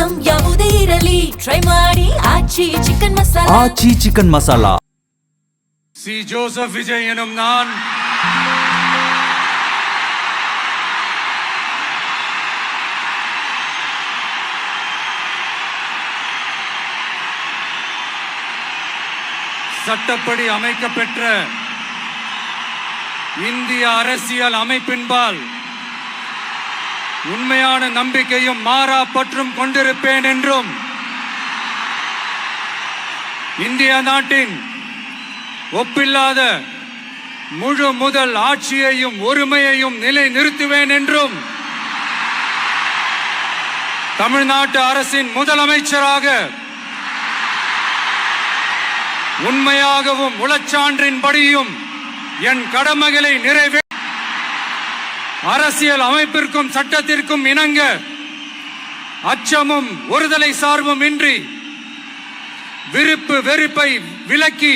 Item ಯಾವುದೇ ಇರಲಿ try ಮಾಡಿ Aachi chicken masala. Aachi chicken masala. C Joseph Vijay எனும் நான் சட்டப்படி அமைக்கப்பெற்ற இந்திய அரசியல் அமைப்பின்பால் உண்மையான நம்பிக்கையும் மாறா பற்றும் கொண்டிருப்பேன் என்றும் இந்திய நாட்டின் ஒப்பில்லாத முழு முதல் ஆட்சியையும் ஒருமையையும் நிலை நிறுத்துவேன் என்றும் தமிழ்நாட்டு அரசின் முதலமைச்சராக உண்மையாகவும் உளச்சான்றின்படியும் என் கடமைகளை நிறைவே அரசியல் அமைப்பிற்கும் சட்டத்திற்கும் இணங்க அச்சமும் ஒருதலை சார்பும் இன்றி விருப்பு வெறுப்பை விலக்கி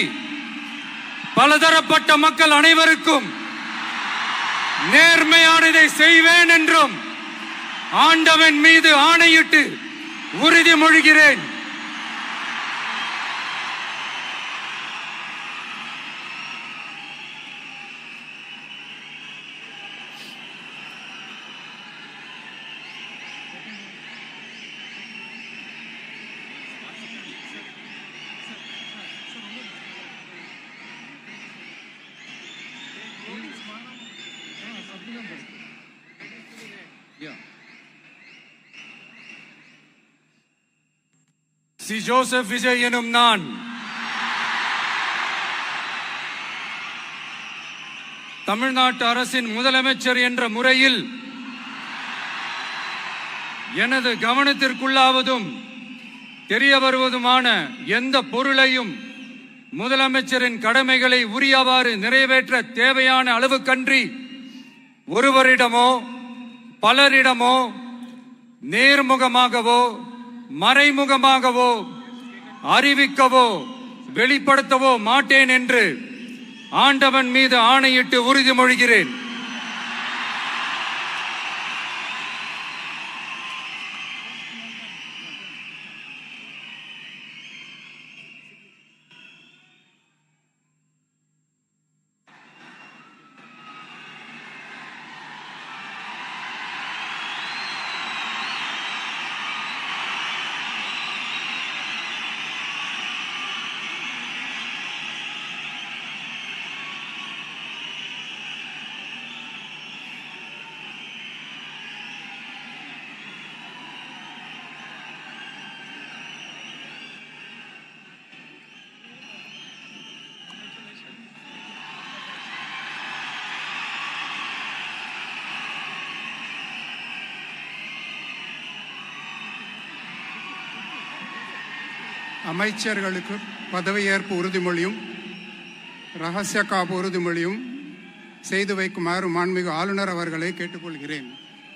பலதரப்பட்ட மக்கள் அனைவருக்கும் நேர்மையானதை செய்வேன் என்றும் ஆண்டவன் மீது ஆணையிட்டு உறுதிமொழிகிறேன். சி ஜோசப் விஜய் எனும் நான் தமிழ்நாட்டு அரசின் முதலமைச்சர் என்ற முறையில் எனது கவனத்திற்குள்ளாவதும் தெரிய வருவதுமான எந்த பொருளையும் முதலமைச்சரின் கடமைகளை உரியவாறு நிறைவேற்ற தேவையான அளவுக்கன்றி ஒருவரிடமோ பலரிடமோ நேர்முகமாகவோ மறைமுகமாகவோ அறிவிக்கவோ வெளிப்படுத்தவோ மாட்டேன் என்று ஆண்டவன் மீது ஆணையிட்டு உறுதிமொழிகிறேன். அமைச்சர்களுக்கு பதவியேற்பு உறுதிமொழியும் இரகசிய காப்பு உறுதிமொழியும் செய்து வைக்குமாறு மாண்புமிகு ஆளுநர் அவர்களை கேட்டுக்கொள்கிறேன்.